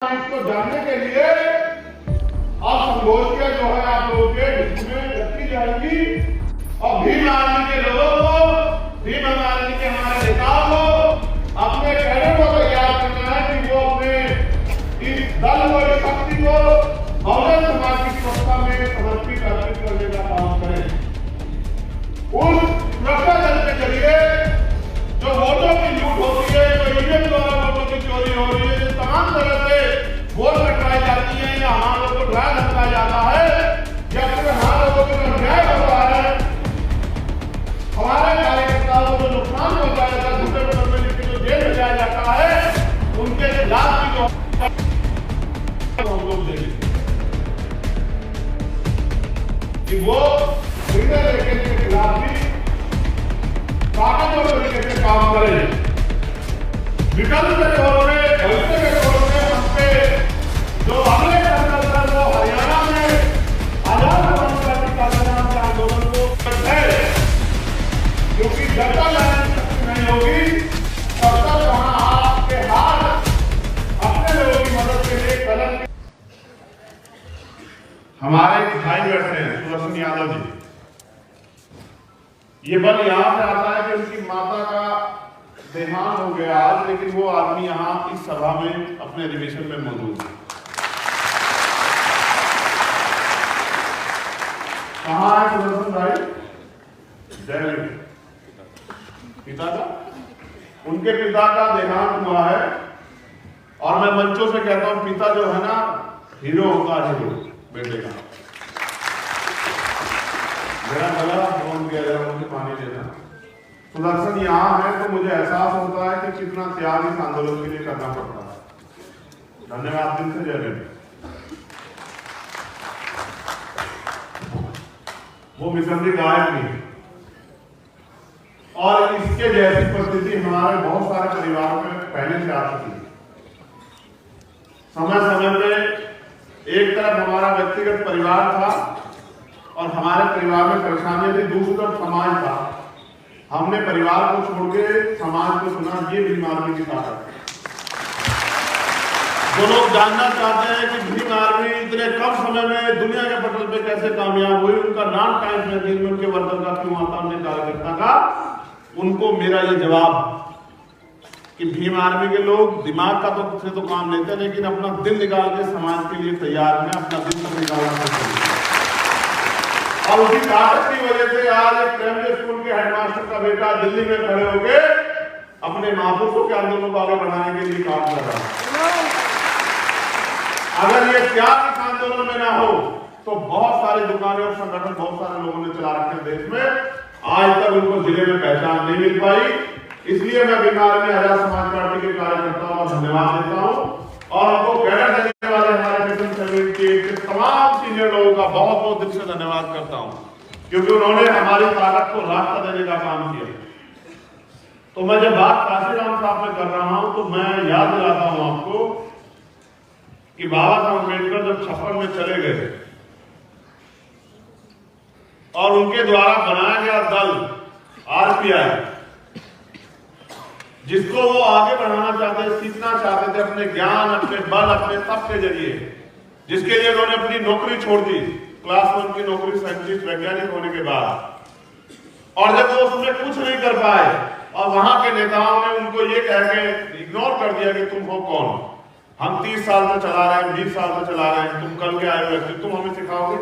Point को जानने के लिए और संगोष्ठियां जो है आप लोगों के इसमें रखी जाएगी और भीम आर्मी के लोगों को, भीम आर्मी के हमारे नेताओं को अपने कैडर को तैयार करना है कि वो अपने इस दल को, इस शक्ति को बहुजन समाज की सुरक्षा में समर्पित अर्पित करने का काम करें। उस सुरक्षा दल के जरिए जो वोटों की लूट होती है, जो ईवीएम द्वारा वोटों की चोरी हो रही है, जो तमाम तरह से वोट कटवाई जाती है या हम लोगों को ड्राई रखा जाता है या फिर हम लोगों को अन्याय होता है, हमारे कार्यकर्ताओं को जो नुकसान पहुंचाया जाता है, झूठे पत्र में लिख के जो जेल में जाया जाता है, उनके खिलाफ भी जो हम लोग देखेंगे कि वो निर्णय लेने के खिलाफ भी ताकतवर तरीके से काम करें। विकल्प के तौर में, भविष्य के तौर में हम पे जो अगले चरण है वो हरियाणा में आजाद क्रांति के आंदोलन को है, क्योंकि जब तक शक्ति नहीं होगी तब तक वहां आपके हाथ अपने लोगों की मदद के लिए कलम। हमारे भाई बैठे हैं सुदर्शन यादव जी, ये बल यहां से आता है कि उनकी माता का देहांत हो गया आज, लेकिन वो आदमी यहां इस सभा में अपने अधिवेशन में मौजूद है। कहां है सुदर्शन भाई? जय पिता का, उनके पिता का देहांत हुआ है और मैं मंचों से कहता हूं पिता जो है ना हीरो होता है, हीरो बेटे का। मेरा गला फोन किया जाए, मुझे पानी देना। सुदर्शन यहाँ है तो मुझे एहसास होता है कि कितना त्याग इस आंदोलन के लिए करना पड़ता है। धन्यवाद दिल से, जय हिंद। वो मिशनरी गायक नहीं और इसके जैसी परिस्थिति हमारे बहुत सारे परिवारों में पहले से आ चुकी है। समय समय पे एक तरफ हमारा व्यक्तिगत परिवार था और हमारे परिवार में परेशानी थी, दूसरी तरफ समाज था। हमने परिवार को छोड़ के समाज को सुना, ये भीम आर्मी की ताकत है। जो लोग जानना चाहते हैं कि भीम आर्मी इतने कम समय में दुनिया के पटल पे कैसे कामयाब हुई, उनका नाम टाइम्स मैगजीन में उनके वर्कर का क्यों आता, उनके कार्यकर्ता का, उनको मेरा ये जवाब कि भीम आर्मी के लोग दिमाग का तो काम लेते हैं, लेकिन अपना दिल निकाल के समाज के लिए तैयार हैं, अपना दिल तो निकालना और उसी ताकत की वजह से आज एक प्राइमरी स्कूल के हेडमास्टर का बेटा दिल्ली में खड़े होकर अपने महापुरुषों के आंदोलन को आगे बढ़ाने के लिए काम कर रहा है। अगर ये त्याग इस आंदोलन में ना हो तो बहुत सारी दुकानें और संगठन बहुत सारे लोगों ने चला रखे देश में, आज तक उनको जिले में पहचान नहीं मिल पाई। इसलिए मैं भीम आर्मी आजाद समाज पार्टी के कार्यकर्ताओं को धन्यवाद देता हूँ और उनको कैडर देने वाले हमारे मिशन सेवन के तमाम सीनियर लोगों का बहुत बहुत दिल से धन्यवाद करता हूं, क्योंकि उन्होंने हमारी ताकत को रास्ता देने का काम किया। तो मैं जब बात काशीराम साहब में कर रहा हूं तो मैं याद दिलाता हूं आपको कि बाबा साहब अम्बेडकर जब 56 में चले गए और उनके द्वारा बनाया गया दल आरपीआई, जिसको वो आगे बढ़ाना चाहते, सीखना चाहते थे अपने ज्ञान, अपने बल, अपने तप के जरिए, जिसके लिए उन्होंने अपनी नौकरी छोड़ दी, क्लास 1 की नौकरी साइंटिस्ट वैज्ञानिक होने के बाद, और जब वो उसमें कुछ नहीं कर पाए और वहां के नेताओं ने उनको ये कह के इग्नोर कर दिया कि तुम हो कौन, हम 30 साल से चला रहे हैं, 20 साल से चला रहे हैं, तुम कल के आए हुए थे, तुम हमें सिखाओगे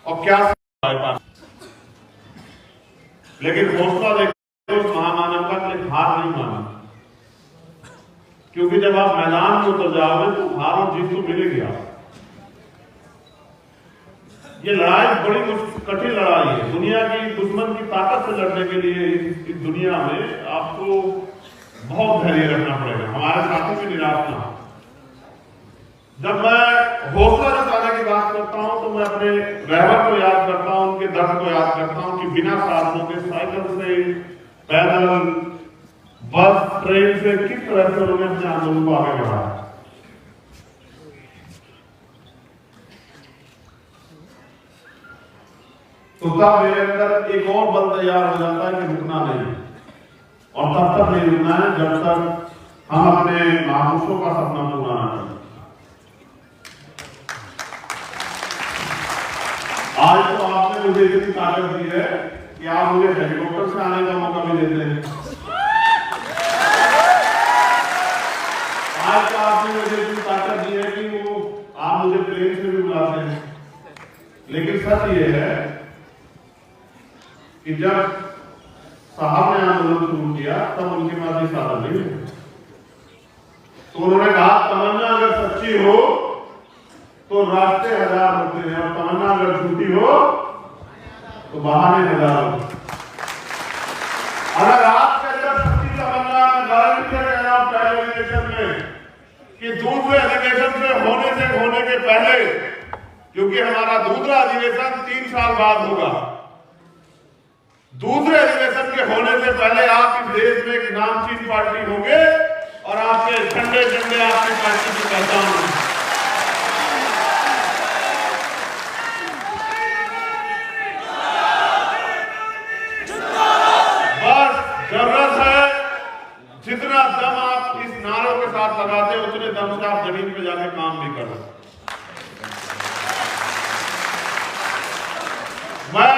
और क्या पास। लेकिन हौसला देखो महामानव का, हार नहीं माना, क्योंकि जब आप मैदान में उतर जाओगे तो हार और जीत तो मिलेगी। ये लड़ाई बड़ी कठिन लड़ाई है, दुनिया की दुश्मन की ताकत से लड़ने के लिए इस दुनिया में आपको बहुत धैर्य रखना पड़ेगा। हमारे साथी में निराश ना। जब मैं हौसला जताने की बात करता हूं तो मैं अपने ड्राइवर को याद करता हूं, उनके दर्द को याद करता हूं कि बिना साधनों के साइकिल से, पैदल, बस, ट्रेन से किस तरह से उन्होंने अपने आंदोलन को आगे बढ़ाया। तो तब मेरे अंदर एक और बल तैयार हो जाता है कि रुकना नहीं, और तब तक नहीं रुकना है जब तक हम अपने महापुरुषों का सपना पूरा करें। आज तो आपने मुझे इतनी ताकत दी है कि आप मुझे हेलीकॉप्टर से आने का मौका भी देते हैं। आज तो आपने मुझे इतनी ताकत दी है कि वो आप मुझे प्लेन से भी बुलाते हैं। लेकिन सच ये है कि जब साहब ने आंदोलन शुरू किया तब उनके पास ये साधन नहीं है। तो उन्होंने कहा तमन्ना अगर सच्ची हो तो रास्ते हजार होते हैं और तमन्ना अगर झूठी हो तो बहाने हजार होते हैं। अगर आपके अंदर सच्ची तमन्ना गारंटी से कह रहा हूं पहले अधिवेशन में कि दूसरे अधिवेशन से होने के पहले, क्योंकि हमारा दूसरा अधिवेशन 3 साल बाद होगा, दूसरे अधिवेशन के होने से पहले आप इस देश में एक नामचीन पार्टी होंगे और आपके झंडे झंडे आपकी पार्टी की पहचान होगी। बस जरूरत है जितना दम आप इस नारों के साथ लगाते हैं उतने दम से आप जमीन पे जाके काम भी करें। मैं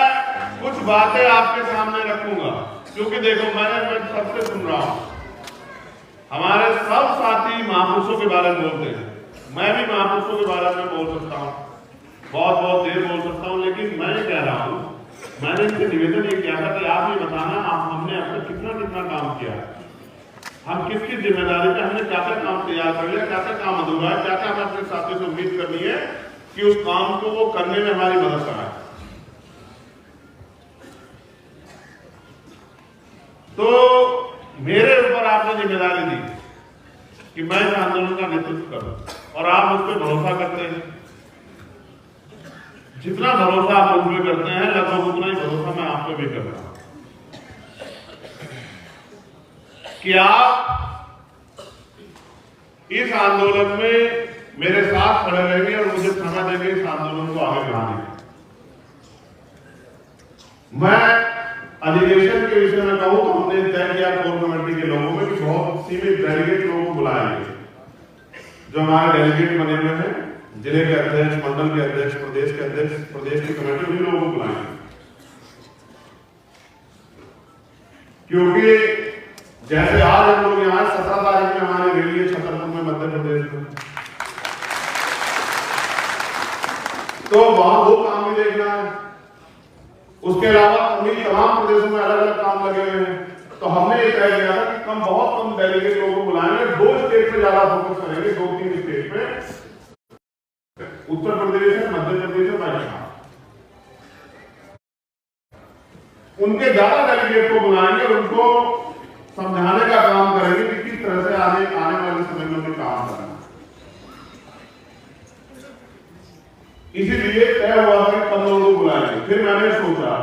कुछ बातें आपके सामने रखूंगा, क्योंकि देखो मैं सबसे सुन रहा हूं, हमारे सब साथी महापुरुषों के बारे में बोलते हैं, मैं भी महापुरुषों के बारे में बोल सकता हूं, बहुत बहुत देर बोल सकता हूं, लेकिन मैं कह रहा हूं, मैंने इनसे निवेदन ये किया था कि आप ये बताना हमने अब तक कितना काम किया, हम किस किस जिम्मेदारी पे हमने क्या क्या काम तैयार कर लिया, क्या क्या काम अधूरा है, क्या क्या हमें अपने साथियों से उम्मीद करनी है कि उस काम को वो करने में हमारी मदद कराए। तो मेरे ऊपर आपने जिम्मेदारी दी कि मैं इस आंदोलन का नेतृत्व करूं और आप मुझ पर भरोसा करते हैं। जितना भरोसा आप मुझ पर करते हैं लगभग उतना ही भरोसा मैं आप पे भी कर रहा हूं कि आप इस आंदोलन में मेरे साथ खड़े रहेंगे और मुझे समय देंगे इस आंदोलन को आगे बढ़ाने। मैं अधिवेशन के विषय में कहूं तो हमने तय किया कोर कमेटी के लोगों में कि बहुत सीमित डेलीगेट लोगों को बुलाएंगे, जो हमारे डेलीगेट बने हुए हैं, जिले के अध्यक्ष, मंडल के अध्यक्ष, प्रदेश के अध्यक्ष, प्रदेश की कमेटी, उन्हीं लोगों को बुलाएंगे। क्योंकि जैसे आज हम लोग यहाँ 17 तारीख में हमारे रैली है छतरपुर में, मध्य प्रदेश में, तो वहां वो काम भी देखना है। उसके अलावा तमाम प्रदेशों में अलग अलग काम लगे हुए हैं। तो हमने ये तय किया था कि बहुत कम डेलीगेट लोगों को बुलाएंगे, 2 स्टेट पे ज्यादा फोकस करेंगे, 2-3 स्टेट पे, उत्तर प्रदेश, मध्य प्रदेश और राजस्थान, उनके ज्यादा डेलीगेट को बुलाएंगे और उनको समझाने का काम करेंगे कि किस तरह से आने वाले समय में काम करना। इसीलिए तय हुआ था कि 15 लोग बुलाएंगे। फिर मैंने सोचा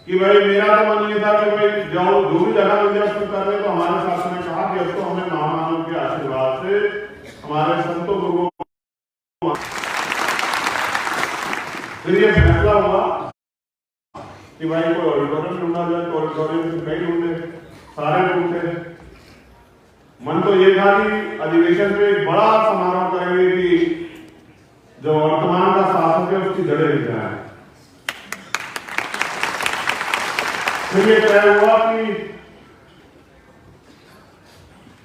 कि भाई मेरा तो मन ये था कि भाई जाओ जो भी जगह मिल जाए उसको कर रहे, तो हमारे शासन ने कहा कि अब तो हमें महामानव के आशीर्वाद से हमारे संतों गुरुओं, फिर ये फैसला हुआ कि भाई कोई ऑडिटोरियम ढूंढा जाए, तो ऑडिटोरियम से कई ढूंढे, सारे ढूंढे। मन तो ये था कि अधिवेशन पे एक बड़ा समारोह करेंगे कि जो वर्तमान का शासक है उसकी जड़ें हिल जाए। फिर ये तय हुआ कि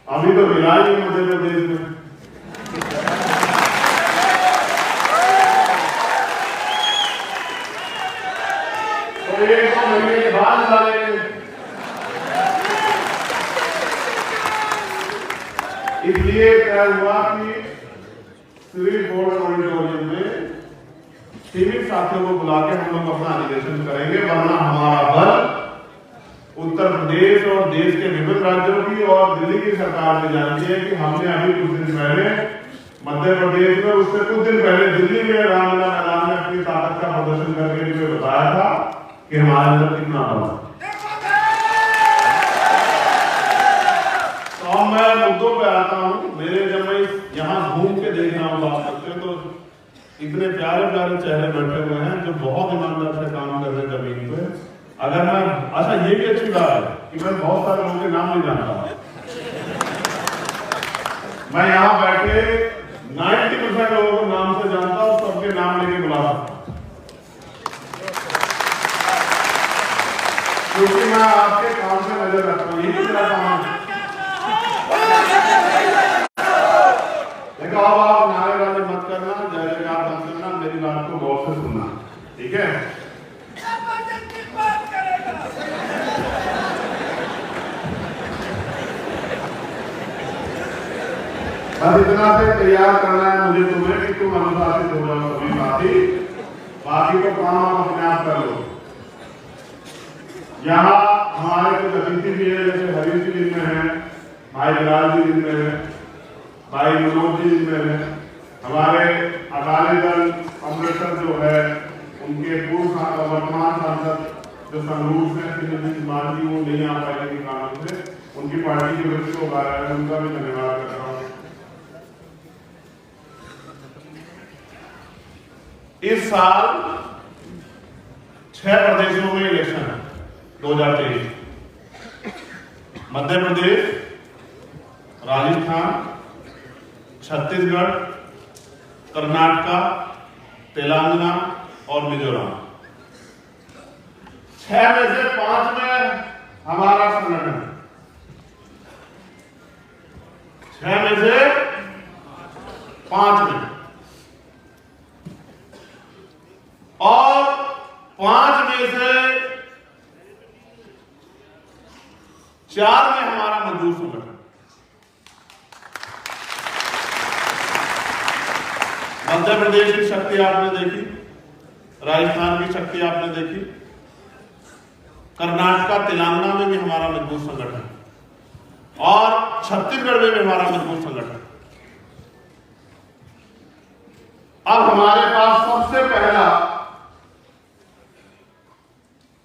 अभी तो मिला ही मध्य प्रदेश में, तो 1 महीने के बाद डालेंगे। इसलिए तय हुआ कि सिविल कोर्ट ऑडिटोरियम में सीमित साथियों को बुला के हम लोग अपना अधिवेशन करेंगे, वरना हमारा बल उत्तर प्रदेश और देश के विभिन्न राज्यों की और दिल्ली की सरकार भी जानती है कि हमने अभी कुछ दिन पहले मध्य प्रदेश में, उससे कुछ दिन पहले दिल्ली में रामलीला मैदान में अपनी ताकत का प्रदर्शन करके मुझे बताया था कि हमारे अंदर कितना बल है। तो मैं मुद्दों पे आता हूँ। मेरे जब मैं यहाँ घूम के देख रहा हूँ बात करते हैं तो इतने प्यारे प्यारे चेहरे बैठे हुए हैं जो बहुत ईमानदार से काम कर रहे हैं जमीन पे। अगर मैं, अच्छा ये भी अच्छी बात है कि मैं बहुत सारे लोगों के नाम नहीं जानता, मैं यहाँ बैठे 90% लोगों को नाम से जानता हूँ, सबके नाम लेके बुला सकता हूँ, क्योंकि मैं आपके काम से नजर रखता हूँ। यही मेरा काम है। देखो अब आप नारेबाजी मत करना, जय जयकार मत करना, मेरी बात को गौर से सुनना, ठीक है? बस इतना से तैयार करना है मुझे तुम्हें कि तुम अनुशासित हो जाओ सभी बाकी को काम आप अपने आप कर लो। यहाँ हमारे कुछ अतिथि भी है, जैसे हरीश जी दिन में है, भाई बिलाल जी दिन में है, भाई मनोज जी दिन में है, हमारे अकाली दल अमृतसर जो है उनके पूर्व वर्तमान सांसद जो संगरूर से मान जी वो नहीं आ पाए किसी कारण से, उनकी पार्टी के वरिष्ठ को है, उनका भी धन्यवाद कर रहा हूँ। इस साल 6 प्रदेशों में इलेक्शन है 2023, मध्य प्रदेश, राजस्थान, छत्तीसगढ़, कर्नाटक, तेलंगाना और मिजोरम। 6 में से 5 में हमारा संगठन, 6 में से 5 में, और 5 में से 4 में हमारा मजदूर संगठन। मध्य प्रदेश की शक्ति आपने देखी, राजस्थान की शक्ति आपने देखी, कर्नाटक तेलंगाना में भी हमारा मजबूत संगठन और छत्तीसगढ़ में भी हमारा मजबूत संगठन। अब हमारे पास सबसे पहला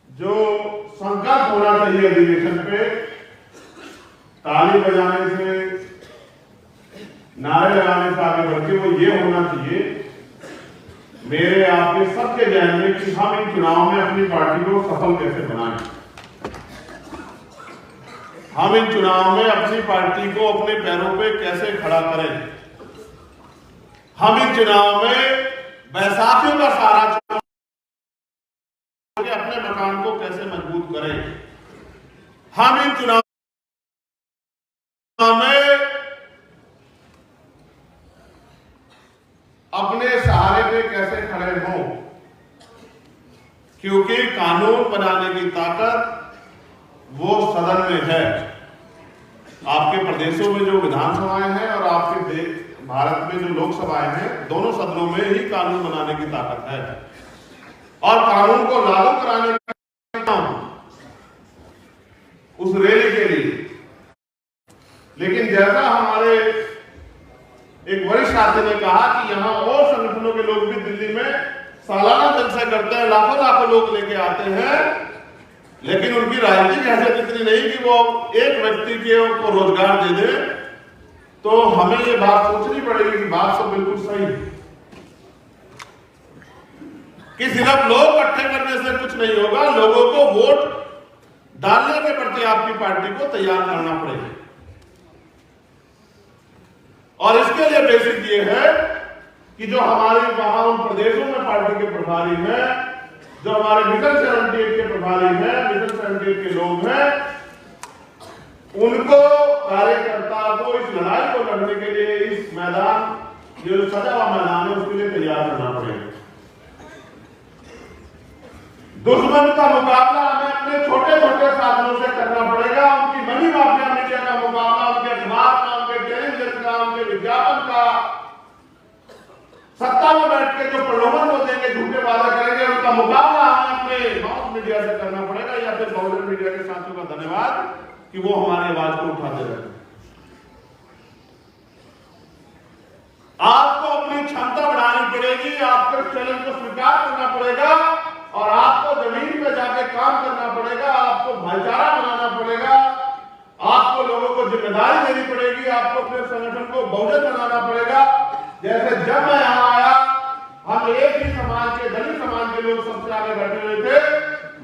जो संकल्प होना चाहिए अधिवेशन पे, ताली बजाने से, नारे लगाने से आगे बढ़ के, वो ये होना चाहिए मेरे आपके सबके जहन में कि हम इन चुनाव में अपनी पार्टी को सफल कैसे बनाएं, हम इन चुनाव में अपनी पार्टी को अपने पैरों पे कैसे खड़ा करें, हम इन चुनाव में बैसाखियों का सहारा अपने मकान को कैसे मजबूत करें, हम इन चुनाव में अपने सहारे पे कैसे खड़े हों, क्योंकि कानून बनाने की ताकत वो सदन में है। आपके प्रदेशों में जो विधानसभाएं हैं और आपके भारत में जो लोकसभाएं हैं, दोनों सदनों में ही कानून बनाने की ताकत है और कानून को लागू कराने का उस रैली के लिए। लेकिन जैसा हमारे एक वरिष्ठ साथी ने कहा कि यहाँ और संगठनों के लोग भी दिल्ली में सालाना जलसा करते हैं, लाखों लाखों लोग लेके आते हैं, लेकिन उनकी राजनीतिक हैसियत इतनी नहीं कि वो एक व्यक्ति को रोजगार दे दे। तो हमें ये बात सोचनी पड़ेगी कि बात सब बिल्कुल सही है कि सिर्फ लोग इकट्ठे करने से कुछ नहीं होगा, लोगों को वोट डालने के प्रति आपकी पार्टी को तैयार करना पड़ेगा। और इसके लिए बेसिक ये है कि जो हमारे वहां उन प्रदेशों में पार्टी के प्रभारी हैं, जो हमारे मिशन 78 के प्रभारी हैं, मिशन 78 के लोग हैं, उनको कार्यकर्ता को इस लड़ाई को लड़ने के लिए इस मैदान, जो सजा हुआ मैदान है, उसके लिए तैयार करना पड़ेगा। दुश्मन का मुकाबला हमें अपने छोटे छोटे साधनों से करना पड़ेगा। उनकी मनी माफिया मीडिया का मुकाबला, उनके अखबार का, उनके टेलीविजन का, उनके विज्ञापन का, सत्ता में बैठ के जो प्रलोभन को देंगे, झूठे वादा करेंगे, उनका मुकाबला हमें अपने माउथ मीडिया से करना पड़ेगा। या फिर बहुजन मीडिया के साथियों का धन्यवाद कि वो हमारी आवाज को उठाते रहे। आपको अपनी क्षमता बढ़ानी पड़ेगी, आपको चैलेंज को स्वीकार करना पड़ेगा और आपको जमीन पे जाके काम करना पड़ेगा, आपको भाईचारा बनाना पड़ेगा, आपको लोगों को जिम्मेदारी देनी पड़ेगी, आपको अपने संगठन को बहुजन बनाना पड़ेगा। जैसे जब मैं यहाँ आया, हम एक ही समाज के, दलित समाज के लोग सबसे आगे बैठे हुए थे।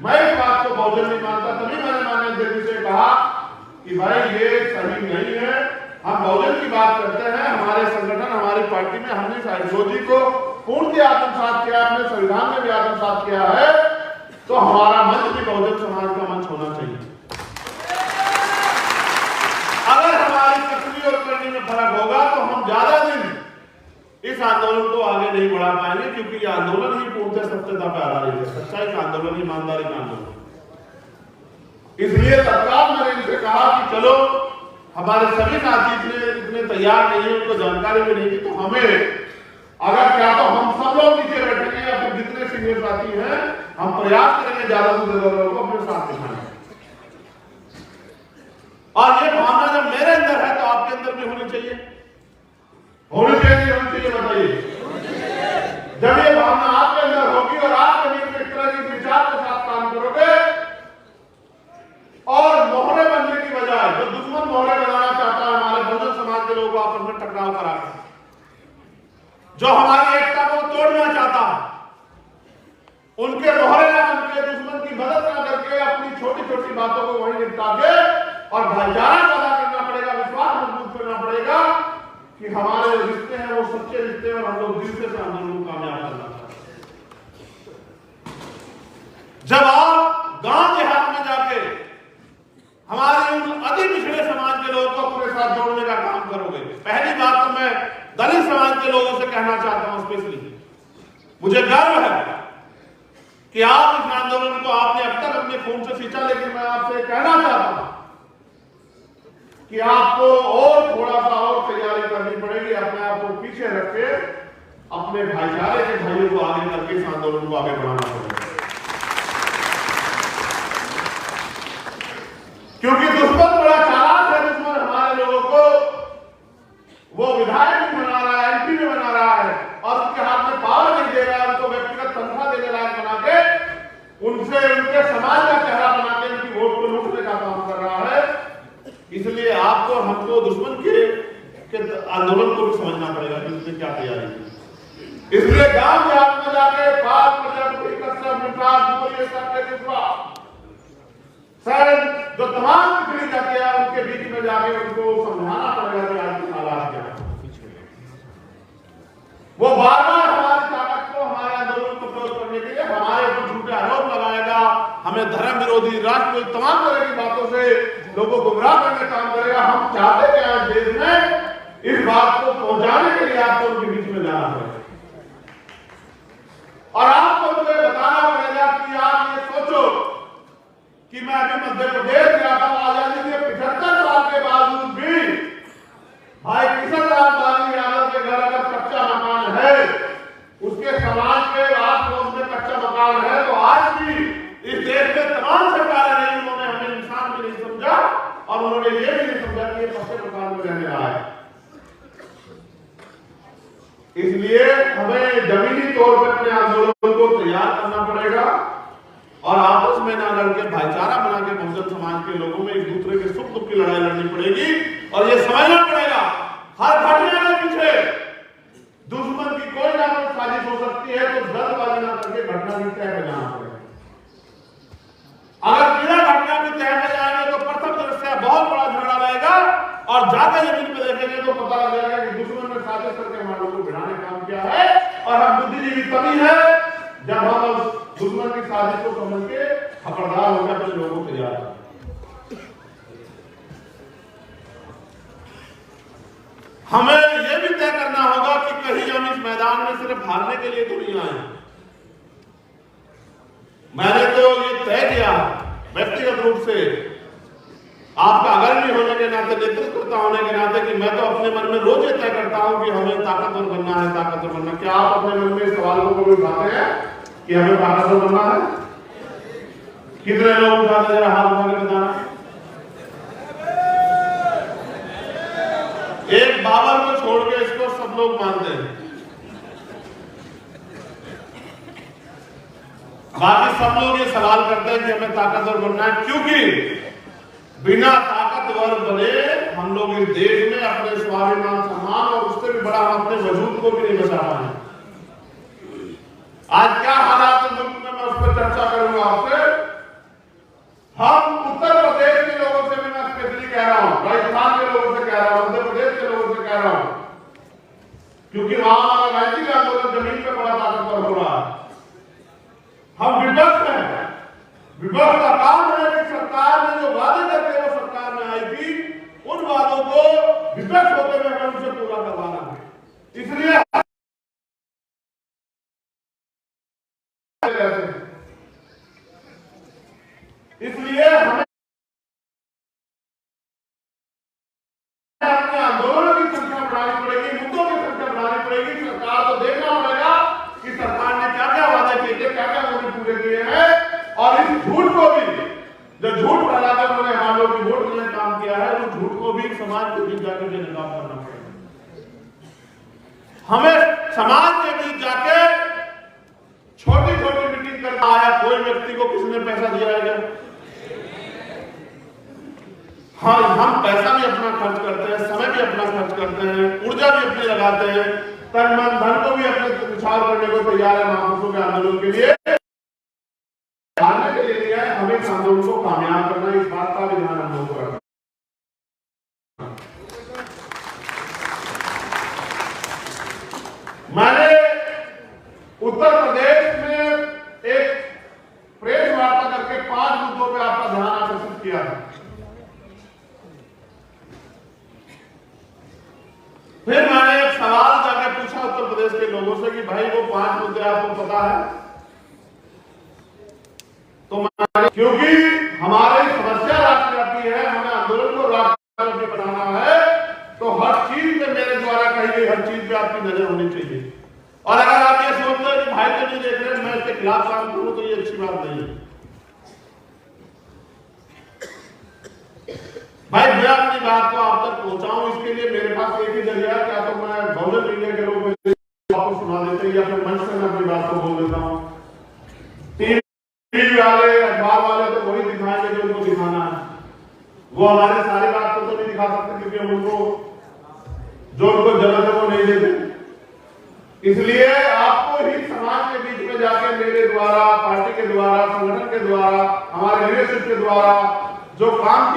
मैं इस बात को बहुजन नहीं मानता, तभी मैंने माननीय देवी से कहा कि भाई ये सही नहीं है, हम बहुजन की बात करते हैं, हमारे संगठन हमारी पार्टी में हमने आइडियोलॉजी को पूर्ण आत्मसात किया, अपने संविधान में भी आत्मसात किया है, तो हमारा मंच भी बहुजन समाज का मंच होना चाहिए। अगर हमारी कथनी और करनी में फर्क होगा तो हम ज्यादा दिन इस आंदोलन को आगे नहीं बढ़ा पाएंगे, क्योंकि ये आंदोलन ही पूर्णतः सत्यता पर आधारित है, सच्चाई का आंदोलन, ईमानदारी का आंदोलन। इसलिए तत्काल मैंने इनसे कहा कि चलो, हमारे सभी साथी इतने तैयार नहीं है, उनको जानकारी भी नहीं थी, तो हमें अगर क्या तो हम सब लोग नीचे बैठेंगे या फिर जितने सीनियर साथी हैं हम प्रयास करेंगे ज्यादा से ज्यादा लोगों को अपने साथ दिखाने। और ये भावना जब मेरे अंदर है तो आपके अंदर भी होनी चाहिए, होनी चाहिए, होनी चाहिए, बताइए। जब ये भावना आपके अंदर होगी और आप कभी इस तरह के विचार के साथ काम करोगे और मोहरे बनने की बजाय जो दुश्मन मोहरे बनाना चाहता है हमारे बहुजन समाज के लोगों को आपस में टकराव कराकर, जो हमारी एकता को तोड़ना चाहता है, उनके मोहरे ना बनके, दुश्मन की मदद ना करके अपनी छोटी छोटी बातों को वहीं निपटा के और भाईचारा पैदा करना पड़ेगा, विश्वास मजबूत करना पड़ेगा कि हमारे रिश्ते हैं वो सच्चे रिश्ते हैं और हम लोग दिल से आंदोलन को कामयाब करना चाहते हैं। जब आप गांव देहात में जाके हमारे उन अति पिछड़े समाज के लोगों को अपने साथ जोड़ने का काम करोगे, पहली बात तो मैं दलित समाज के लोगों से कहना चाहता हूं, स्पेशली मुझे गर्व है कि आप इस आंदोलन को आपने अब तक अपने खून से सींचा, लेकिन मैं आपसे कहना चाहता हूं कि आपको और थोड़ा सा और तैयारी करनी पड़ेगी, अपने आप को पीछे रख के अपने भाईचारे के भाइयों को आगे करके इस आंदोलन को आगे बढ़ाना पड़ेगा, क्योंकि दुश्मन बड़ा चालाक है। दुश्मन हमारे लोगों को वो विधायक भी बना रहा है, एमपी भी बना रहा है और उसके हाथ में पावर नहीं दे रहा है, उनको व्यक्तिगत तनख्वाह देने लायक बना के उनसे उनके समाज का चेहरा बना के उनकी वोट को लूटने का काम कर रहा है। इसलिए आपको हमको दुश्मन के आंदोलन को भी समझना पड़ेगा कि उसमें क्या तैयारी है। इसलिए गांव देहात में जाके शायद जो तमाम पिछड़ी जाते हैं उनके बीच में जाके उनको समझाना पड़ेगा कि आज की हालात क्या है। वो बार बार हमारी ताकत को, हमारे आंदोलन को प्रयोग करने के लिए हमारे ऊपर झूठे आरोप लगाएगा, हमें धर्म विरोधी, राष्ट्र विरोधी तमाम तरह की बातों से लोगों को गुमराह करने का काम करेगा। हम चाहते क्या है देश में, इस बात को पहुंचाने के लिए आपको उनके बीच में जाना पड़ेगा और आपको मुझे बताना पड़ेगा कि आप ये सोचो कि मैं अभी मध्य प्रदेश गया था, आजादी के 75 साल के बावजूद भी भाई किशन लाल बाली यादव के घर अगर कच्चा मकान है, उसके समाज के आस पड़ोस में कच्चा मकान है, तो आज भी इस देश में तमाम सरकारें नहीं, उन्होंने हमें इंसान भी नहीं समझा और उन्होंने ये भी नहीं समझा कि ये पक्के मकान में रहने रहा है। इसलिए हमें जमीनी तौर पर अपने आंदोलन को तैयार करना पड़ेगा और आपस में ना लड़के भाईचारा बना के बहुजन समाज के लोगों में एक दूसरे के सुख दुख की लड़ाई लड़नी पड़ेगी और ये समझना पड़ेगा हर घटना के पीछे दुश्मन की कोई ना कोई साजिश हो सकती है, तो जल्दबाजी ना करके घटना की तय में जाना पड़ेगा। अगर बिना घटना की तय में जाएंगे तो प्रथम दृष्टया बहुत बड़ा झगड़ा रहेगा और जाकर जमीन पे देखेंगे तो पता लग जाएगा कि दुश्मन ने साजिश करके हमारे लोगों को भिड़ाने का काम किया है और हम बुद्धिजीवी तभी है जब हम उस दुश्मन की साजिश को समझ के खबरदार होकर अपने लोगों को तैयार करें। हमें यह भी तय करना होगा कि कहीं हम इस मैदान में सिर्फ हारने के लिए तो नहीं आए। मैंने तो ये तय किया व्यक्तिगत रूप से, आपका अग्रणी होने के नाते, नेतृत्वकर्ता होने के नाते, कि मैं तो अपने मन में रोज ये तय करता हूं कि हमें ताकतवर बनना है, ताकतवर बनना। क्या आप अपने मन में इस सवाल को कभी उठाते हैं कि हमें ताकतवर बनना है? कितने लोग उठाते हैं? हाथ उठा के बताना। एक बाबर को छोड़ के इसको सब लोग मानते हैं, बाकी सब लोग ये सवाल करते हैं कि हमें ताकतवर बनना है, क्योंकि बिना ताकतवर बने हम लोग इस देश में अपने स्वाभिमान, सम्मान और उससे भी बड़ा हम अपने वजूद को भी नहीं बचा पाए। आज क्या हालात है मुल्क में, मैं उस पर चर्चा करूंगा आपसे। हम उत्तर प्रदेश के लोगों से भी मैं स्पेशली कह रहा हूं, राजस्थान के लोगों से कह रहा हूं, मध्य प्रदेश के लोगों से कह रहा हूं, क्योंकि वहां राजनीतिक आंदोलन जमीन पे बड़ा ताकतवर हो रहा है। हम विपक्ष हैं। विपक्ष का काम है कि सरकार ने जो वादे करके वो सरकार में आई थी, उन वादों को विपक्ष होते हुए हमें उनसे पूरा करवाना है। इसलिए हमें अपने आंदोलनों की संख्या बढ़ानी पड़ेगी, मुद्दों की संख्या बढ़ानी पड़ेगी। सरकार को देखना पड़ेगा कि सरकार ने क्या क्या वादे किए थे, क्या क्या उन्होंने पूरे किए हैं, और इस झूठ को भी, जो झूठ फैलाकर उन्होंने हम लोग की वोट में काम किया है, उस झूठ को भी समाज के बीच जाकर निकाल करना पड़ेगा। हमें समाज के बीच जाके छोटी छोटी मीटिंग करना आया, कोई व्यक्ति को किसी ने पैसा दिया है? हाँ, हम पैसा भी अपना खर्च करते हैं, समय भी अपना खर्च करते हैं, ऊर्जा भी अपनी लगाते हैं, तन मन धन को भी अपने निछावर करने को तैयार है महापुरुषों के आंदोलन के लिए। के लिए है, हमें इस आंदोलन को कामयाब करना, इस बात का भी ध्यान हम लोग को रखना। मैंने उत्तर प्रदेश में एक प्रेस वार्ता करके 5 मुद्दों पर आपका ध्यान आकर्षित किया है। फिर मैंने एक सवाल जाके पूछा उत्तर प्रदेश के लोगों से कि भाई वो 5 मुद्दे आपको पता है? तो क्योंकि हमारी समस्या राष्ट्रव्यापी है, हमें आंदोलन को राष्ट्रव्यापी बनाना है, तो हर चीज पे मेरे द्वारा कही गई हर चीज पे आपकी नजर होनी चाहिए। और अगर आप ये सोचते हो कि भाई तो नहीं देख रहे, मैं इसके खिलाफ काम करूं, तो ये अच्छी बात नहीं है। भाई मैं अपनी बात को आप तक पहुंचाऊं, इसके लिए मेरे पास एक ही जरिया है, क्या तो मैं बहुजन मीडिया के लोग आपको सुना देते हैं, या फिर मंच से मैं अपनी बात को बोल देता हूं। टीवी वाले, अखबार वाले तो वही दिखाएंगे जो उनको दिखाना है, वो हमारे सारी बात को तो नहीं दिखा सकते, क्योंकि हम उनको जो उनको जरूरत है वो नहीं देते। इसलिए आपको ही समाज के बीच में जाके मेरे द्वारा, पार्टी के द्वारा, संगठन के द्वारा, हमारे लीडरशिप के द्वारा जो काम